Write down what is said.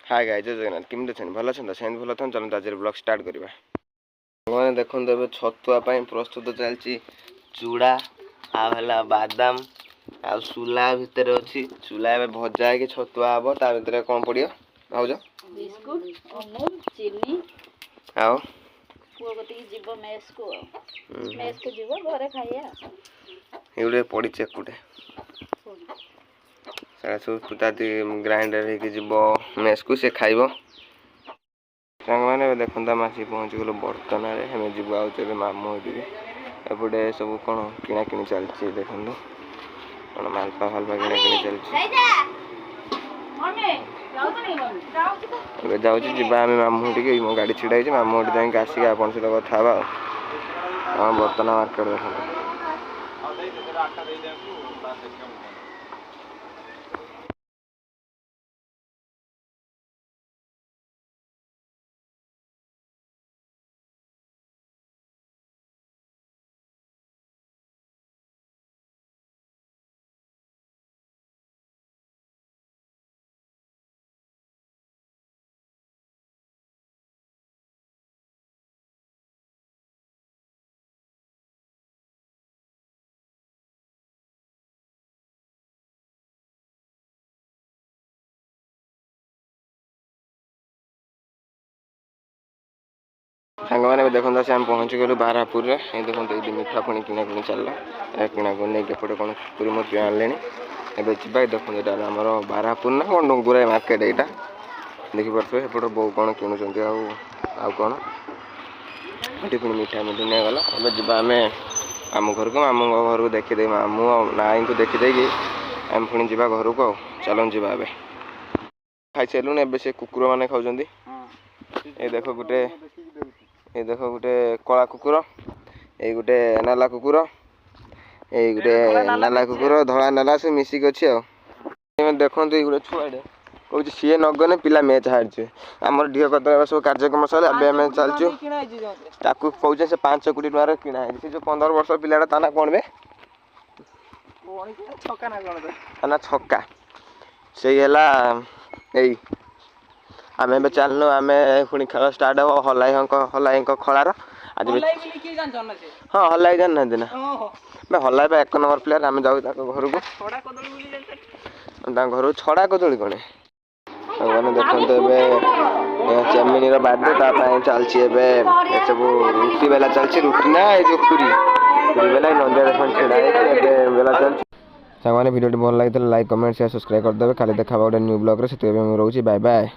Hi guys जय जगन्नाथ केमती अच्छे भल अच्छा से भल था चलते आज ब्लॉग स्टार्ट करवा मैंने देखते ए छतुआ प्रस्तुत चलती चूड़ा आला बादाम आुला भितर अच्छी चूला भजा है छतुआ हम ता भर कौन पड़ो भाज बिस्कुट अमूल चीनी आओ पुओ गति जीव मेस को जीव घरे खाइया ये पड़ी एकुटे सब ग्राइंडर मेस को से खाइब सांग मैंने देखता आम आसिक पहुँची गलु बर्तन हमें जीव आउ मामू एपटे सब कौन किना कि चलती देखो कौन मालपा फालपा किना कि चलती जाऊँ जीवा आम मामू टी मो गाड़ी छिड़ा मामू जाए आसिक आप सहित कथा बर्तन मार्केट देखो सांग मैंने देखा से आम पहुँची गलु बारापुर में देखो ये मिठा पुणी किना कि चलला किना नहीं एपटे कौन कुकुरी मोती आने एवं देखो यहाँ आम बारापुर ना कौन डुंगुरा मार्केट यहाँ देखिपे एपटे बो कौन किणुंट आउ कौन ये पुणी मिठा मिठी नहीं गला अब जी आम मामू घर को मामू घर को देखीदे मामू नाई को देखीदे आम पुणी जा घर को चलन जा खाई सारूँ ए से कुकुर मैंने खाऊँ ये देख गोटे ये देख गोटे कला कुकुर ये गोटे नाला कुकुर ये गोटे नाला कुकुर धला नाला सब मिसिक अच्छी देखो ये गोटे छुआटे कौन सी नगने पिला मैच हार आम ढीह कर सब कार्यक्रम सर आम चलचु कौचे से 5 कोटी टकर किना है जो 15 वर्ष पिलाटा ता कौन बे ना छक्का से यही आम ए चलनु आम पुणी खेल स्टार्ट हम हलाई खलार आज हाँ हलाई जाना ना हलाई एक नंबर प्लेयर आम जाऊ घर को घर छड़ा कदली कौन मैंने देखते चेमिनी बर्थडे चलती सब रुटी बेला चलती रुटी ना ये जो पूरी बेला नंदिया देखो छेड़ा बेला चलती सांग भिडियो भल लगी लाइक कमेंट शेयर सब्सक्राइब करदे खाली देखा गोटे न्यू ब्लॉग से रोचे बाय बाय।